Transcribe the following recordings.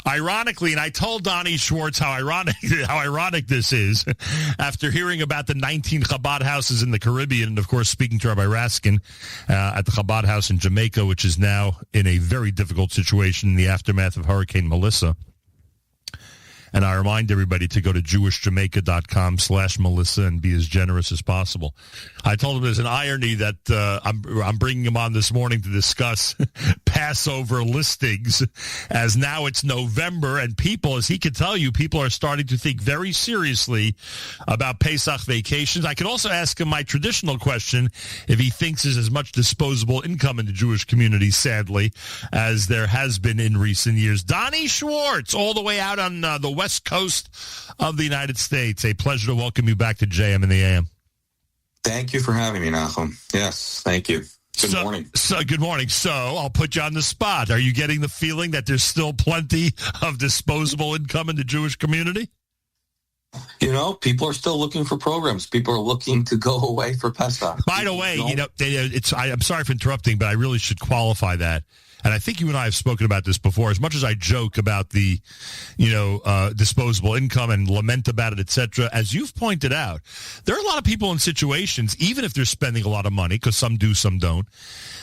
Ironically, and I told Doni Schwartz how ironic this is, after hearing about the 19 Chabad houses in the Caribbean, and of course speaking to Rabbi Raskin at the Chabad house in Jamaica, which is now in a very difficult situation in the aftermath of Hurricane Melissa. And I remind everybody to go to jewishjamaica.com/Melissa and be as generous as possible. I told him there's an irony that I'm bringing him on this morning to discuss Passover listings, as now it's November, and people, as he could tell you, people are starting to think very seriously about Pesach vacations. I could also ask him my traditional question, if he thinks there's as much disposable income in the Jewish community, sadly, as there has been in recent years. Doni Schwartz, all the way out on the West Coast of the United States. A pleasure to welcome you back to JM in the AM. Thank you for having me, Nachum. Yes, thank you. Good morning. Good morning. So I'll put you on the spot. Are you getting the feeling that there's still plenty of disposable income in the Jewish community? You know, people are still looking for programs. People are looking to go away for Pesach. By the way, I'm sorry for interrupting, but I really should qualify that. And I think you and I have spoken about this before. As much as I joke about the, disposable income and lament about it, etc., as you've pointed out, there are a lot of people in situations, even if they're spending a lot of money, because some do, some don't,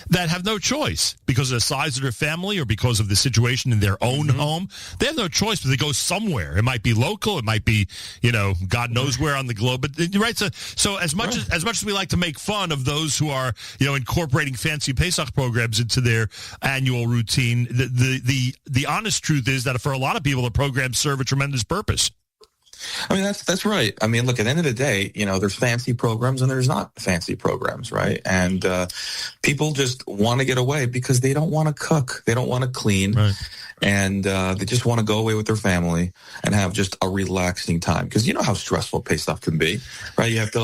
that have no choice because of the size of their family or because of the situation in their own home. They have no choice, but they go somewhere. It might be local. It might be, God knows where on the globe. But right, so as much as we like to make fun of those who are, incorporating fancy Pesach programs into their annual routine, the honest truth is that for a lot of people, the programs serve a tremendous purpose. I mean, that's right. I mean, look, at the end of the day, there's fancy programs and there's not fancy programs, right? And people just want to get away because they don't want to cook. They don't want to clean. Right. And they just want to go away with their family and have just a relaxing time. Because you know how stressful Pesach can be, right? You have to,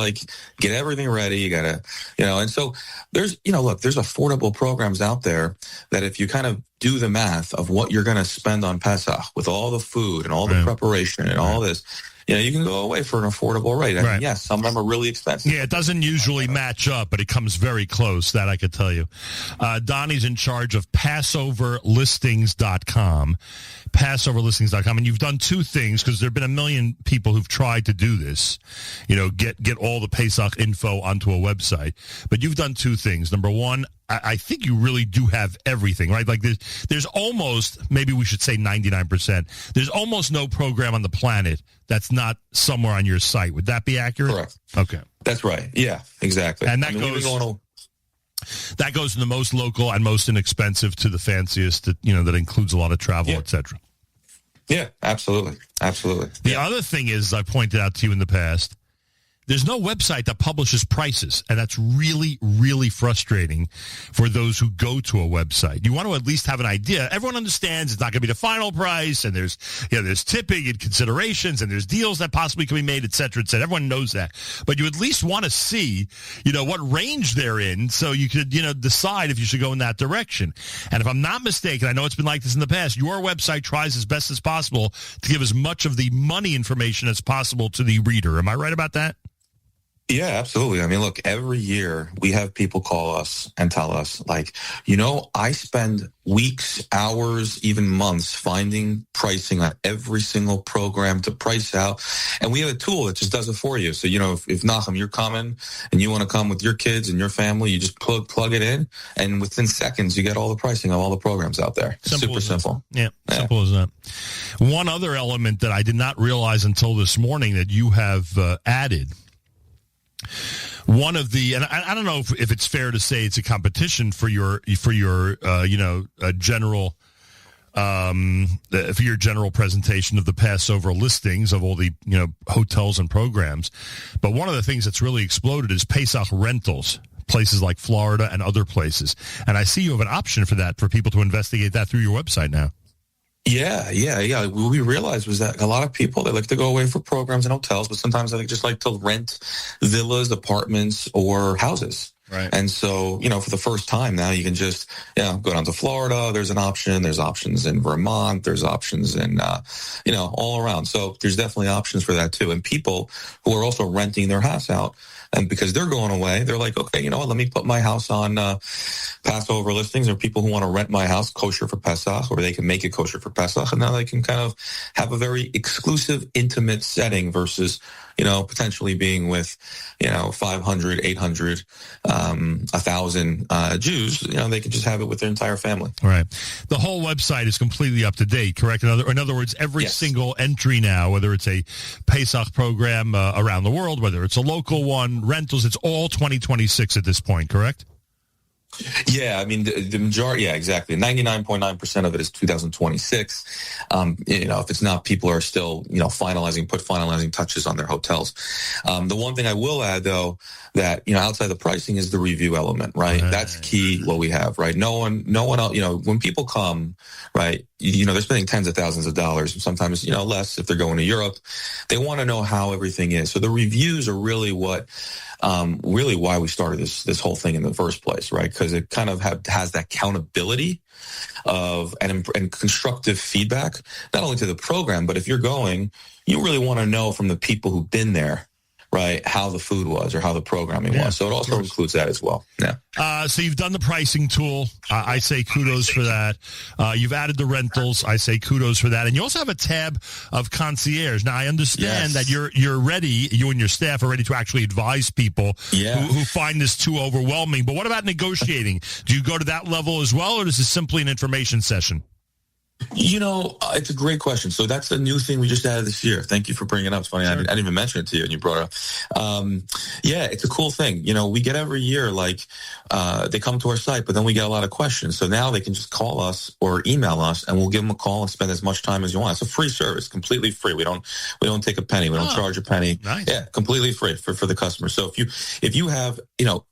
get everything ready. You got to, and so there's, there's affordable programs out there that if you kind of do the math of what you're going to spend on Pesach with all the food and all the preparation and all this, you can go away for an affordable rate. I mean, yes, some of them are really expensive. Yeah, it doesn't usually match up, but it comes very close, that I could tell you. Donnie's in charge of PassoverListings.com. PassoverListings.com. And you've done two things, because there have been a million people who've tried to do this, get all the Pesach info onto a website. But you've done two things. Number one, I think you really do have everything, right? Like there's almost, maybe we should say 99%, there's almost no program on the planet that's not somewhere on your site. Would that be accurate? Correct. Okay. That's right. Yeah, exactly. And that goes from the most local and most inexpensive to the fanciest, that includes a lot of travel, et cetera. Yeah, absolutely. Absolutely. The other thing is, I pointed out to you in the past, there's no website that publishes prices, and that's really, really frustrating for those who go to a website. You want to at least have an idea. Everyone understands it's not going to be the final price, and there's tipping and considerations, and there's deals that possibly can be made, et cetera, et cetera. Everyone knows that. But you at least want to see, what range they're in, so you could, decide if you should go in that direction. And if I'm not mistaken, I know it's been like this in the past, your website tries as best as possible to give as much of the money information as possible to the reader. Am I right about that? Yeah, absolutely. I mean, look, every year we have people call us and tell us, I spend weeks, hours, even months finding pricing on every single program to price out. And we have a tool that just does it for you. So, if Nachum, you're coming and you want to come with your kids and your family, you just plug it in. And within seconds, you get all the pricing of all the programs out there. Super simple. Yeah, simple as that. One other element that I did not realize until this morning that you have added, one of the, and I don't know if it's fair to say it's a competition for your general presentation of the Passover listings of all the hotels and programs, but one of the things that's really exploded is Pesach rentals, places like Florida and other places, and I see you have an option for that, for people to investigate that through your website now. Yeah. What we realized was that a lot of people, they like to go away for programs and hotels, but sometimes they just like to rent villas, apartments, or houses. Right. And so, for the first time now, you can just, go down to Florida. There's an option. There's options in Vermont. There's options in, all around. So there's definitely options for that too. And people who are also renting their house out, and because they're going away, they're like, okay, you know what? Let me put my house on Passover listings, or people who want to rent my house kosher for Pesach, or they can make it kosher for Pesach, and now they can kind of have a very exclusive, intimate setting versus, potentially being with, 500, 800, 1,000 Jews. They can just have it with their entire family. Right. The whole website is completely up to date, correct? In other words, every single entry now, whether it's a Pesach program around the world, whether it's a local one, rentals, it's all 2026 at this point, correct? Yeah, I mean, the majority, yeah, exactly. 99.9% of it is 2026. If it's not, people are still, finalizing touches on their hotels. The one thing I will add, though, that, outside the pricing is the review element, right? That's key, what we have, right? No one else, when people come, right, they're spending tens of thousands of dollars, and sometimes, less if they're going to Europe. They want to know how everything is. So the reviews are really really why we started this whole thing in the first place, right? Because it kind of has that accountability of and constructive feedback, not only to the program, but if you're going, you really want to know from the people who've been there, right, how the food was or how the programming was. So it also includes that as well. Yeah. So you've done the pricing tool. I say kudos for that. You've added the rentals. I say kudos for that. And you also have a tab of concierge. Now, I understand that you're ready, you and your staff are ready to actually advise people who find this too overwhelming. But what about negotiating? Do you go to that level as well, or is this simply an information session? It's a great question. So that's a new thing we just added this year. Thank you for bringing it up. It's funny. Sure. I didn't even mention it to you, and you brought it up. It's a cool thing. We get every year, they come to our site, but then we get a lot of questions. So now they can just call us or email us, and we'll give them a call and spend as much time as you want. It's a free service, completely free. We don't take a penny. We don't charge a penny. Nice. Yeah, completely free for the customer. So if you have,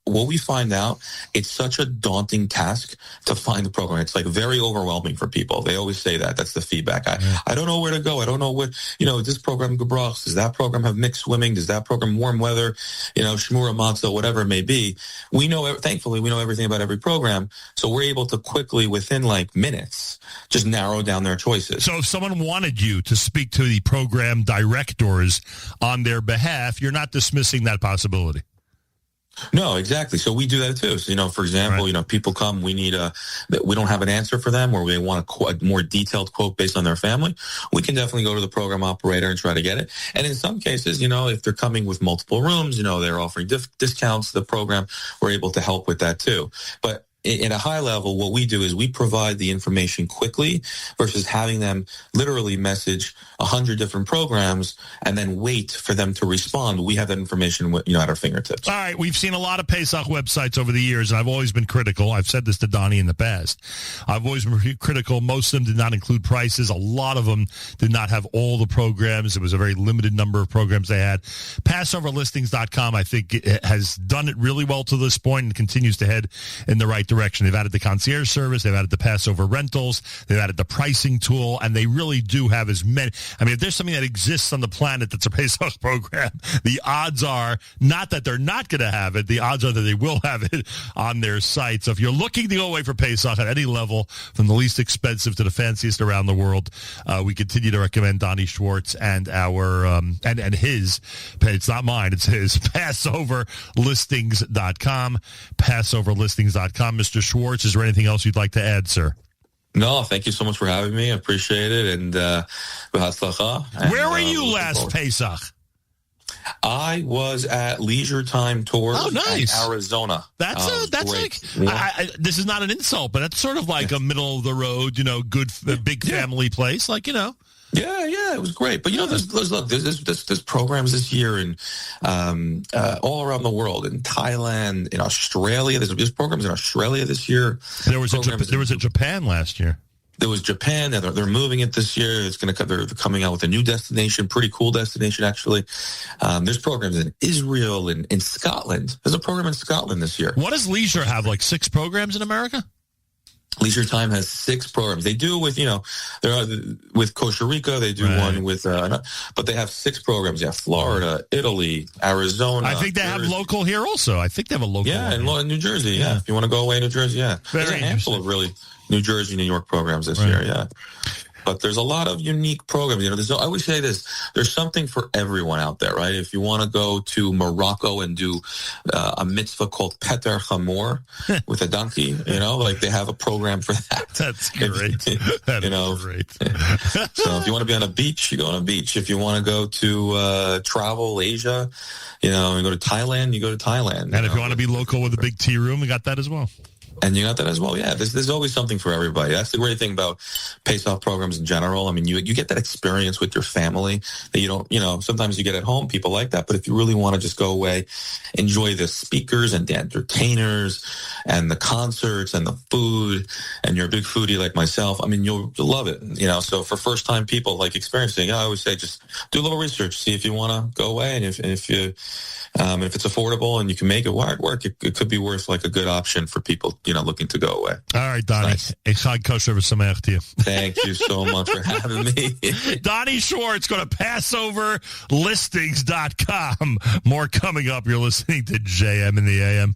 what we find out, it's such a daunting task to find the program. It's very overwhelming for people. They always say that. That's the feedback. I don't know where to go. I don't know what, is this program Gebrachs? Does that program have mixed swimming? Does that program warm weather? Shmura Matzah, whatever it may be. Thankfully, we know everything about every program. So we're able to quickly, within minutes, just narrow down their choices. So if someone wanted you to speak to the program directors on their behalf, you're not dismissing that possibility. No, exactly. So we do that too. So, for example, people come, we don't have an answer for them, or they want a more detailed quote based on their family. We can definitely go to the program operator and try to get it. And in some cases, if they're coming with multiple rooms, they're offering discounts to the program. We're able to help with that too. But in a high level, what we do is we provide the information quickly versus having them literally message 100 different programs and then wait for them to respond. We have that information, at our fingertips. All right. We've seen a lot of Pesach websites over the years, and I've always been critical. I've said this to Donnie in the past. I've always been critical. Most of them did not include prices. A lot of them did not have all the programs. It was a very limited number of programs they had. PassoverListings.com, I think, has done it really well to this point and continues to head in the right direction. They've added the concierge service. They've added the Passover rentals. They've added the pricing tool, and they really do have as many. I mean, if there's something that exists on the planet that's a Pesach program, the odds are not that they're not going to have it. The odds are that they will have it on their site. So if you're looking to go away for Pesach at any level, from the least expensive to the fanciest around the world, we continue to recommend Doni Schwartz and our and his. It's not mine. It's his. PassoverListings.com. PassoverListings.com. Mr. Schwartz, is there anything else you'd like to add, sir? No, thank you so much for having me. I appreciate it. And where were you last Pesach? I was at Leisure Time Tours in Arizona. That's great. This is not an insult, but that's sort of like a middle of the road, good, big family place, Yeah, it was great. But there's programs this year and all around the world, in Thailand, in Australia. There's programs in Australia this year. There was a Japan last year. There was Japan. They're moving it this year. They're coming out with a new destination, pretty cool destination actually. There's programs in Israel and in Scotland. There's a program in Scotland this year. What does Leisure have? 6 programs in America? Leisure Time has 6 programs. They do with, with Costa Rica, they do one with, but they have 6 programs. Yeah, Florida, Italy, Arizona. I think they have local here also. I think they have a local. Yeah, in New Jersey. Yeah. If you want to go away to New Jersey, yeah. There's a handful of really New Jersey, New York programs this year. Yeah. But there's a lot of unique programs. I always say this, there's something for everyone out there, right? If you want to go to Morocco and do a mitzvah called Peter Chamor with a donkey, like they have a program for that. That's great. That is great. So if you want to be on a beach, you go on a beach. If you want to go to travel Asia, you go to Thailand, you go to Thailand. And if you want to be local with a big tea room, we got that as well. And you got that as well. Yeah, there's always something for everybody. That's the great thing about Pesach programs in general. I mean, you get that experience with your family that you don't, sometimes you get at home. People like that. But if you really want to just go away, enjoy the speakers and the entertainers and the concerts and the food, and you're a big foodie like myself, I mean, you'll love it. So for first-time people like experiencing, I always say just do a little research, see if you want to go away, and if it's affordable and you can make it work, it could be worth like a good option for people, looking to go away. All right, Doni. Nice. Kosher v'sameach to you. Thank you so much for having me. Doni Schwartz, go to PassoverListings.com. More coming up. You're listening to JM in the AM.